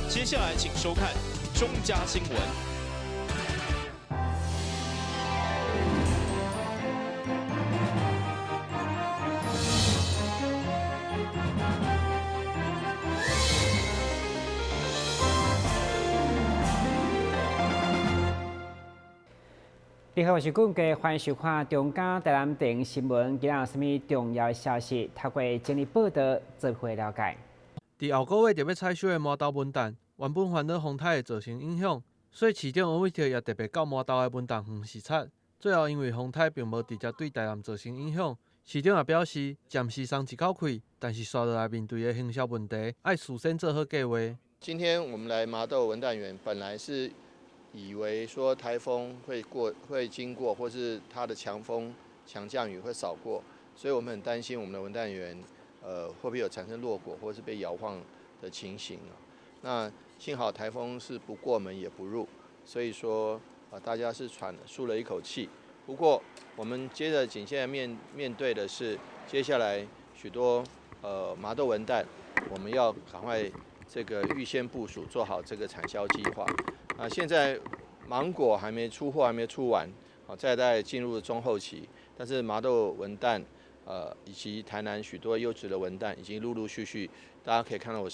接下来请收看中嘉新闻。你好，我是顾家，欢迎收看中嘉台南电新闻。今日有什么重要消息？透过整理报道，做伙了解。伫后个月就要采收的麻豆文旦，原本烦恼风台会造成影响，所以市长王伟霆也特别到麻豆的文旦园视察。最后因为风台并无直接对台南造成影响，市长也表示暂时松一口气，但是续落来面对的行销问题，要事先做好计划。今天我们来麻豆文旦园，本来是以为说台风会经过，或是它的强风强降雨会扫过，所以我们很担心我们的文旦园会不会有产生落果或是被摇晃的情形啊？那幸好台风是不过门也不入，所以说大家是舒了一口气。不过我们接着紧接着面对的是接下来许多麻豆文旦，我们要赶快这个预先部署，做好这个产销计划。现在芒果还没出货，还没出完，再大概进入中后期。但是麻豆文旦，以及台南许多优质的文旦，已经陆陆续续，大家可以看到我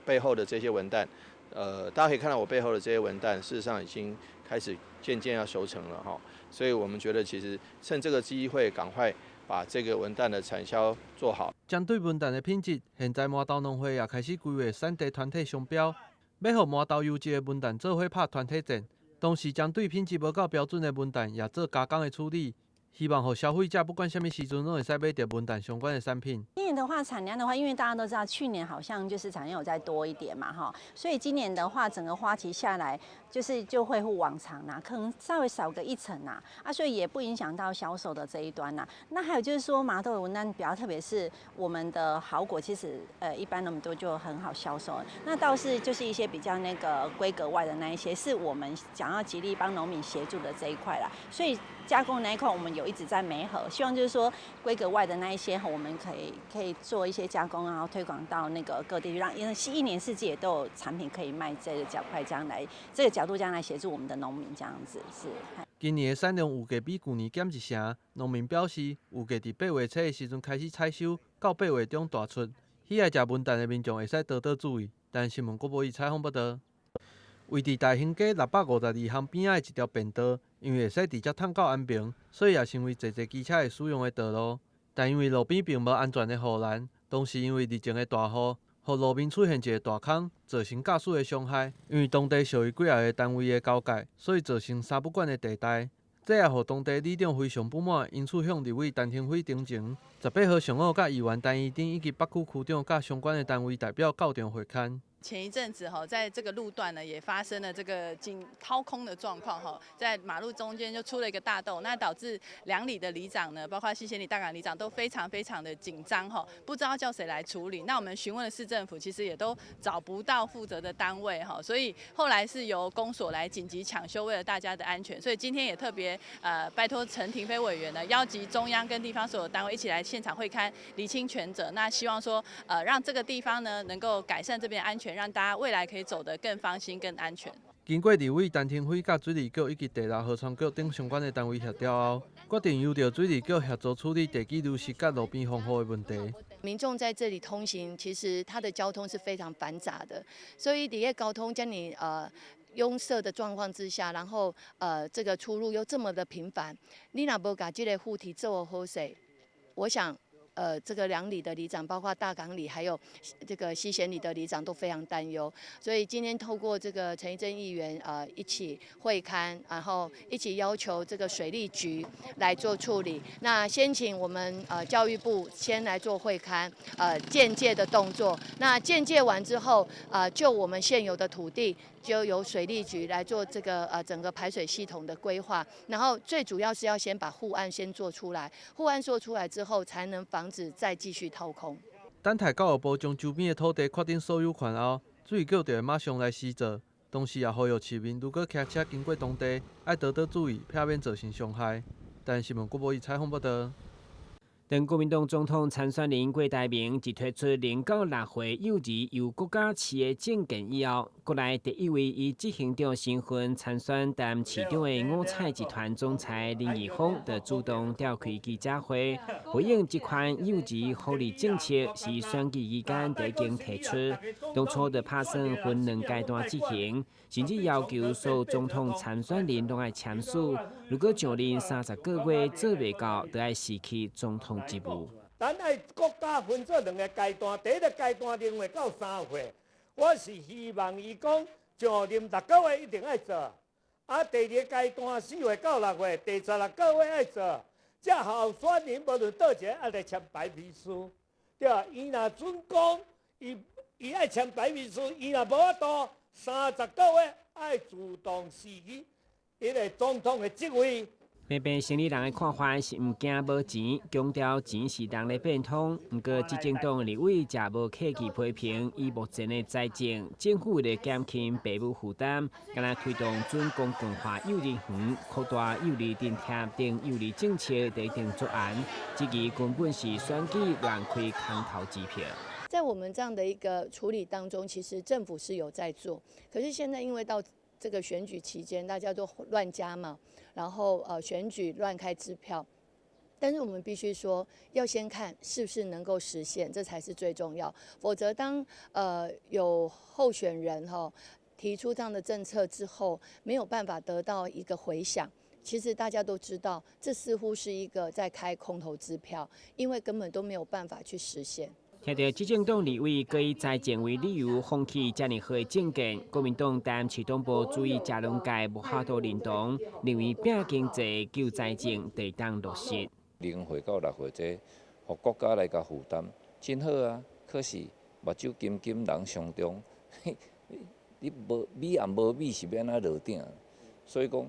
背后的这些文旦，大家可以看到我背后的这些文旦，事实上已经开始渐渐要熟成了哈。所以我们觉得其实趁这个机会，赶快把这个文旦的产销做好。针对文旦的品质，现在麻豆农会也开始规划产地团体商标。要让麻豆优质的文旦做伙拍团体战，同时针对品质无够标准的文旦也做加工的处理，希望让消费者不管什么时阵都会使买到文旦相关的产品。今年的话，产量的话，因为大家都知道，去年好像就是产量有再多一点嘛，哈，所以今年的话，整个花期下来，就会往常啦，可能稍微少个1层啦，所以也不影响到销售的这一端啦。那还有就是说，麻豆的文旦比较特别是我们的好果，其实一般我们都就很好销售。那倒是就是一些比较那个规格外的那一些，是我们想要极力帮农民协助的这一块啦。所以加工那一块，我们有一直在媒合，希望就是说规格外的那一些，我们可以做一些加工，然后推广到那个各地，让一年四季也都有产品可以卖。这个角度这样来协助我们的农民，这样子是。今年的产量有价比去年减1成，农民表示有价伫8月初的时阵开始采收，到8月中大出。喜爱食文旦的民众会使多多注意。但新闻广播采访报道。位伫大兴街652巷边仔的一条便道，因为会使直接通到安平，所以也成为侪机车会使用的道路。但因为路边并无安全的护栏，同时因为日前的大雨，互路面出现一个大坑，造成驾驶的伤害。因为当地属于几个单位的交界，所以造成三不管的地带。这也互当地里长非常不满，因此向立委陈廷辉顶情。18号上午，甲议员陈怡丁以及北区区长甲相关的单位代表到场会勘。前一阵子在这个路段呢，也发生了这个掏空的状况在马路中间就出了一个大洞，那导致2里的里长呢，包括西贤里、大港里长都非常的紧张不知道叫谁来处理。那我们询问了市政府，其实也都找不到负责的单位所以后来是由公所来紧急抢修，为了大家的安全。所以今天也特别拜托陈廷飞委员呢，邀集中央跟地方所有单位一起来现场会勘，厘清权责。那希望说让这个地方呢能够改善这边安全，让大家未来可以走得更放心、更安全。经过立委陈廷辉、甲水利局以及第6河川局等相关的单位协调后，决定由着水利局协助处理地基流失甲路边防护的问题。民众在这里通行，其实它的交通是非常繁杂的，所以伫个交通将你拥塞的状况之下，然后这个出入又这么的频繁，你若无把这个护体做好势，我想。这个2里的里长，包括大港里，还有这个西贤里的里长都非常担忧，所以今天透过这个陈怡贞议员一起会勘，然后一起要求这个水利局来做处理。那先请我们教育部先来做会勘，鉴界的动作。那鉴界完之后，就我们现有的土地。就由水利局来做这个整个排水系统的规划，然后最主要是要先把护岸先做出来，护岸做出来之后，才能防止再继续掏空。等待教育部将周边的土地确定所有权后，水利局就会马上来施作，同时也呼吁市民如果骑车经过当地，要多多注意，避免造成伤害。但新闻广播采访报道。当国民党总统参选人郭台铭自推出0到6岁幼儿由国家市的证件以后，国内第一位以执行长身份参选担任市长的五彩集团总裁林义峰，就主动召开记者会，回应这款幼儿福利政策是选举期间就已经提出，当初就打算分2阶段执行，甚至要求所有总统参选人都要签署，如果上任30个月做未到，就要失去总统职务。咱爱国家分做2个阶段，第一个阶段0岁到3岁，我是希望伊讲上任6个月一定要做，啊，第2个阶段4岁到6岁，第16个月要做，这候选人无论倒一个，也得签白皮书，对啊，伊若准讲，伊爱签白皮书，伊若无法度30个月爱自动辞去伊个总统的职位。偏偏生理人的看法是唔惊无钱，强调钱是人的变通。不过，执政党立委也无客气批评，以目前的财政，政府为了减轻父母负担，敢若推动准公共化幼儿园、扩大幼儿津贴等幼儿政策制定作案，这个根本是选举乱开空头支票。在我们这样的一个处理当中，其实政府是有在做，可是现在因为到这个选举期间，大家都乱加嘛，然后选举乱开支票，但是我们必须说，要先看是不是能够实现，这才是最重要。否则当有候选人提出这样的政策之后，没有办法得到一个回响。其实大家都知道，这似乎是一个在开空头支票，因为根本都没有办法去实现。听到执政党立委各以财政为理由放弃这么好的政见，国民党担市党部注意社农界无法度认同，认为拼经济救财政得当落实。0岁到6岁这，互国家来甲负担，真好啊。可是目睭金金人上中，你无米也无米是要安怎落鼎？所以讲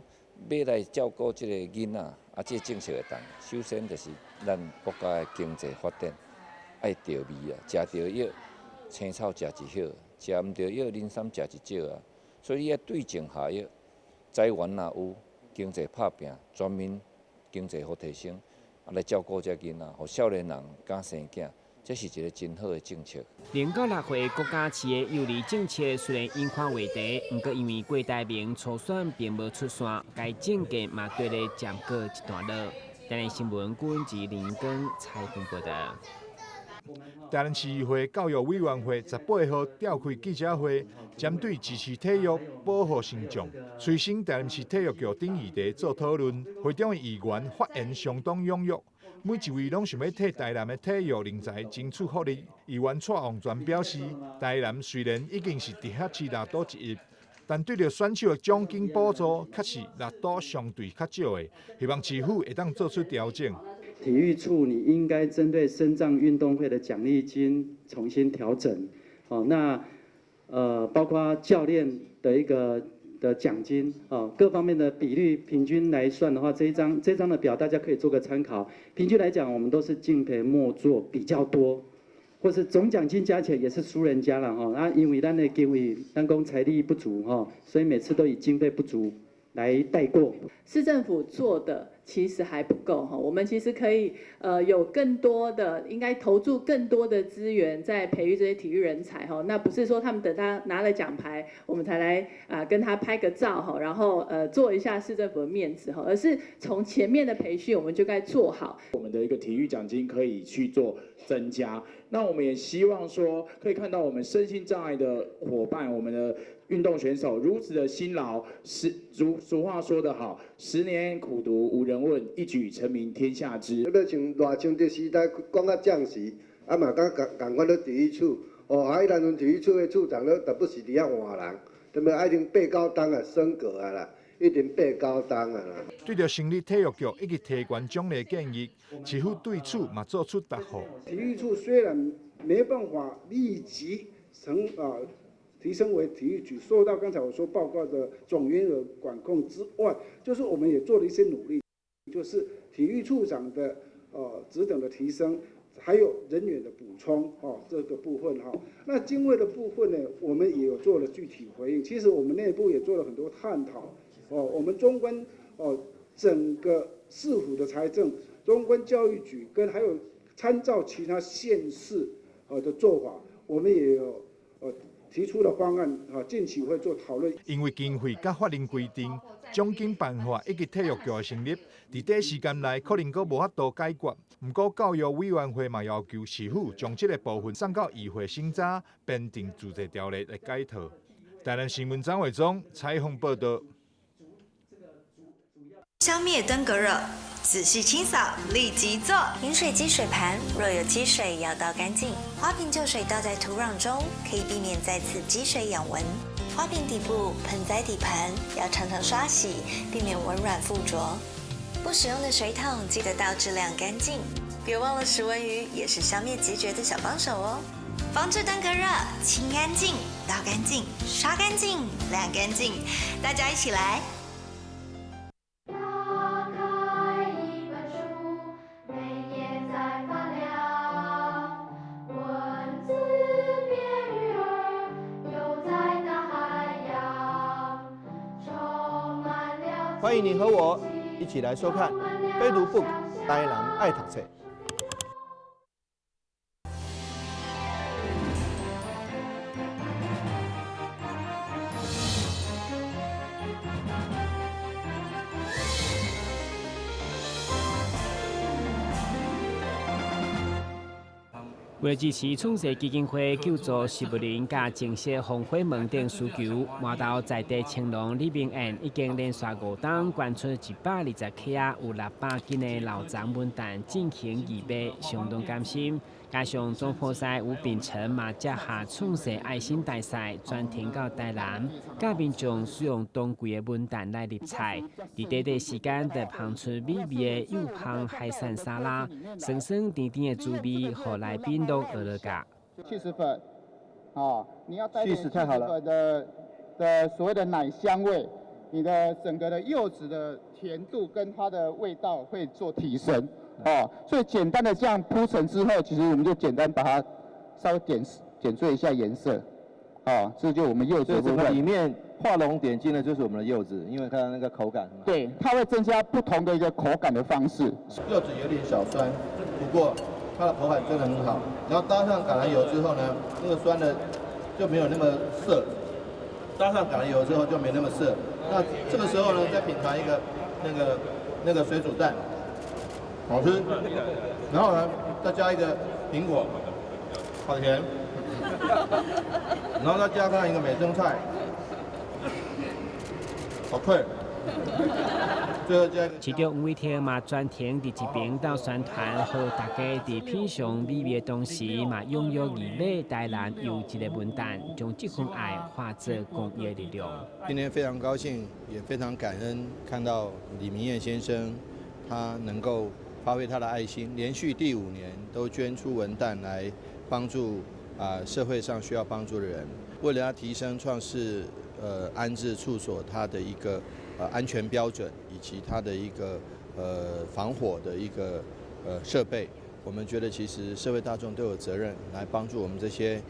要来照顾这个囡仔，这个政策会当。首先就是咱国家的经济发展。爱着味啊，食着药，青草食一叶，食毋着药，磷酸食一少啊。所以你要对症下药，资源若有，经济拍拼，全面经济好提升，来照顾这囡仔，互少年人敢生囝，这是一个真好的政策。0到6岁国家市的幼儿政策虽然引发话题，不过因为郭台铭初选并无出线，该政见嘛对咧暂告一段落。台南新闻军及林根采访报道。台南市议会教育委员会18号召开记者会，针对支持体育、保护生长，随行台南市体育局等议题做讨论。会中的议员发言相当踊跃，每一位拢想要替台南的体育人才争取福利。议员蔡旺全表示，台南虽然已经是直辖市6都之一，但对着选手的奖金补助，确实6都相对较少的，希望市府会当做出调整。体育处你应该针对身障运动会的奖励金重新调整，那包括教练的一个的奖金各方面的比率平均来算的话，这张的表大家可以做个参考。平均来讲，我们都是敬陪末座比较多，或是总奖金加起来也是输人家了因为咱的经费咱讲财力不足所以每次都以经费不足来带过。市政府做的其实还不够我们其实可以有更多的，应该投注更多的资源在培育这些体育人才那不是说他们等他拿了奖牌，我们才来跟他拍个照然后做一下市政府的面子而是从前面的培训我们就该做好。我们的一个体育奖金可以去做增加，那我们也希望说可以看到我们身心障碍的伙伴，我们的运动选手如此的辛劳，俗话说得好，10年苦读无人问，一举成名天下知。要像热情的时代讲到这时，嘛共款咧体育处，咱们体育处的处长咧，都不是伫遐换人，对不对？一定8、9档升格啦，一定8、9档啦。对着成立体育局以及提悬奖励建议，市府对此嘛做出答复。体育处虽然没办法立即提升为体育局，受到刚才我说报告的总员额管控之外，就是我们也做了一些努力，就是体育处长的职等的提升，还有人员的补充这个部分那经费的部分呢，我们也有做了具体回应。其实我们内部也做了很多探讨我们中关整个市府的财政、中关教育局跟还有参照其他县市的做法，我们也有提出了方案近期会做讨论。因为经费甲法令规定，奖金办法以及体育局的成立，伫短时间内可能阁无法度解决。不过教育委员会嘛要求市府将这个部分送到议会审查，编定自治条例来解套。台南新闻张伟忠采访报道。消灭登革热，仔细清扫，立即做。饮水机水盘若有积水，要倒干净。花瓶旧水倒在土壤中，可以避免再次积水养蚊。花瓶底部、盆栽底盘要常常刷洗，避免蚊卵附着。不使用的水桶记得倒至晾干净。别忘了食蚊鱼也是消灭孑孓的小帮手哦。防治登革热，清干净、倒干净、刷干净、晾干净，大家一起来。欢迎你和我一起来收看《非读 book》台南爱读册。为了支持创社基金会救助食物链甲净色防火门等需求，麻豆在地青龙李明苑已经连续5天捐出120克啊，有600斤的老张文蛋进行义卖，相当甘心。加上总铺师吴秉成嘛接下创社爱心大赛，专程到台南，甲民众使用当季的文蛋来入菜，伫短短时间就烹出美味的又香海产沙拉，酸酸甜甜的滋味，互来宾都饿了噶。70粉，你要带点70粉的所谓的奶香味，你的整个的柚子的甜度跟它的味道会做提升。所以简单的这样铺陈之后，其实我们就简单把它稍微点缀一下颜色，这就我们柚子的部分。里面画龙点睛的就是我们的柚子，因为看到那个口感。对，它会增加不同的一个口感的方式。柚子有点小酸，不过它的口感真的很好。然后搭上橄榄油之后呢，那个酸的就没有那么涩，搭上橄榄油之后就没那么涩。那这个时候呢，再品尝一个那个水煮蛋。好吃，然后呢，再加一个苹果，好甜，然后再加上一个美生菜，好脆。最后加一个。市长吴伟天嘛专程伫一边到宣传，和大家伫品尝美味的同时，嘛拥有义卖台南优质的文旦，将这份爱化作公益的力量。今天非常高兴，也非常感恩，看到李明彦先生他能够发挥他的爱心，连续第5年都捐出文旦来帮助社会上需要帮助的人。为了要提升创世安置处所它的一个安全标准，以及它的一个防火的一个设备，我们觉得其实社会大众都有责任来帮助我们这些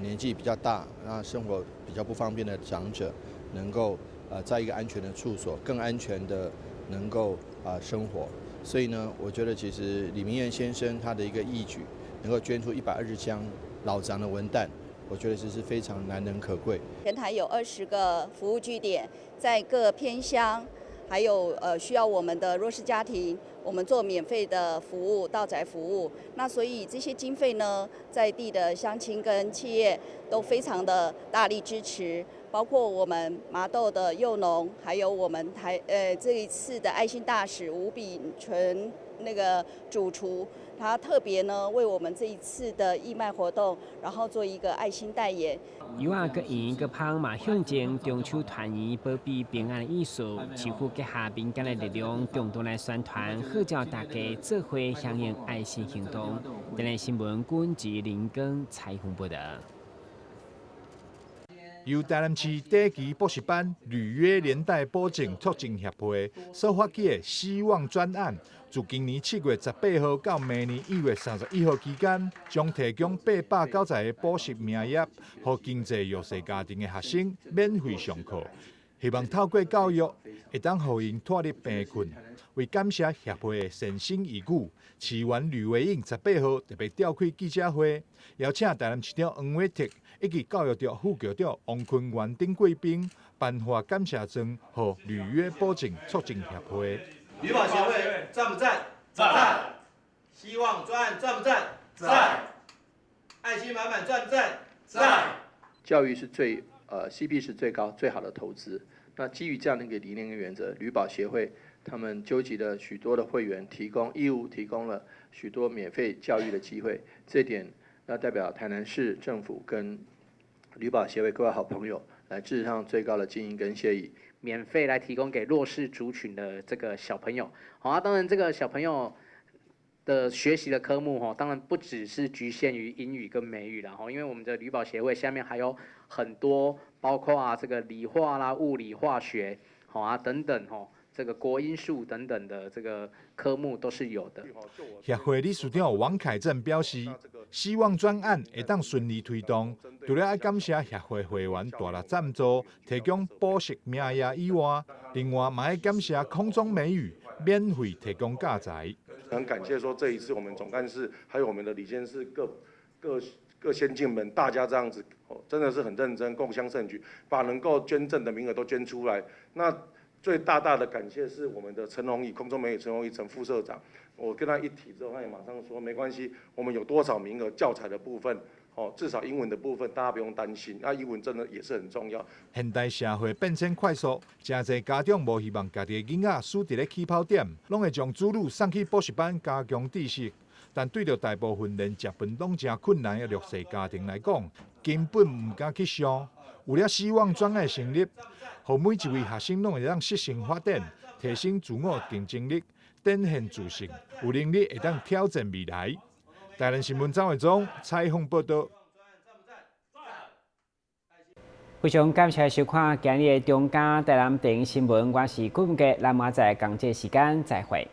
年纪比较大、那生活比较不方便的长者，能够在一个安全的处所，更安全的能够生活。所以呢，我觉得其实李明彦先生他的一个义举，能够捐出120箱老张的文旦，我觉得这是非常难能可贵。全台有20个服务据点，在各偏乡，还有需要我们的弱势家庭，我们做免费的服务，到宅服务。那所以这些经费呢，在地的乡亲跟企业都非常的大力支持。包括我们麻豆的柚农，还有我们这一次的爱心大使吴秉纯那个主厨，他特别呢为我们这一次的义卖活动，然后做一个爱心代言。油啊，佮盐佮香嘛，向前中秋团圆，保庇平安的意思，市府结合民间的力量，共同来宣传，号召大家做伙响应爱心行动。台南新闻军及林根采访报道。由台南市第1期补习班履约连带保证促进协会所发起的希望专案，自今年7月18号到明年1月31号期間，將提供890個補習名額，予經濟弱勢家庭的學生免費上課。希望透过教育，会当互因脱离贫困。为感谢协会的善心义举，市员吕维英18号特别召开记者会，邀请台南市长黄伟哲以及教育局副局长王坤元等贵宾颁发感谢状，和履约保证促进协会。旅保协会赞不赞？赞。希望专案赞不赞？赞。爱心满满赞不赞？赞。教育是CP 是最高最好的投资。那基于这样的一个理念跟原则，旅保协会他们纠集了许多的会员，义务提供了许多免费教育的机会。这点要代表台南市政府跟旅保协会各位好朋友来致上最高的敬意跟谢意。免费来提供给弱势族群的这个小朋友，好啊，当然这个小朋友的学习的科目当然不只是局限于英语跟美语啦，因为我们的旅保协会下面还有很多，包括这个理化啦、物理、化学，好啊等等这个国英数等等的这个科目都是有的。协会理事长王凯正表示，希望专案会当顺利推动，除了要感谢协会会员大力赞助，提供补习名额以外，另外嘛要感谢空中美语免费提供教材。很感谢说这一次我们总干事还有我们的理监事各先进们，大家这样子真的是很认真，共襄盛举，把能够捐赠的名额都捐出来。那最大的感谢是我们的陈荣义，空中美语陈荣义陈副社长，我跟他一提之后，他也马上说没关系，我们有多少名额，教材的部分，至少英文的部分大家不用担心，那英文真的也是很重要。现代社会变迁快速，真侪家长无希望家己的囡仔输伫咧起跑点，拢会将子女送去补习班加强知识。但对着大部分连食饭拢真困难的弱势家庭来讲，根本唔敢去上。为了希望专案成立，让每一位学生拢会当适性发展，提升自我竞争力，展现自信，有能力会当挑战未来。台南新闻张伟忠采访报道。非常感谢收看今日的中嘉台南电影新闻，我是顾文杰，咱明仔载同这时间再会。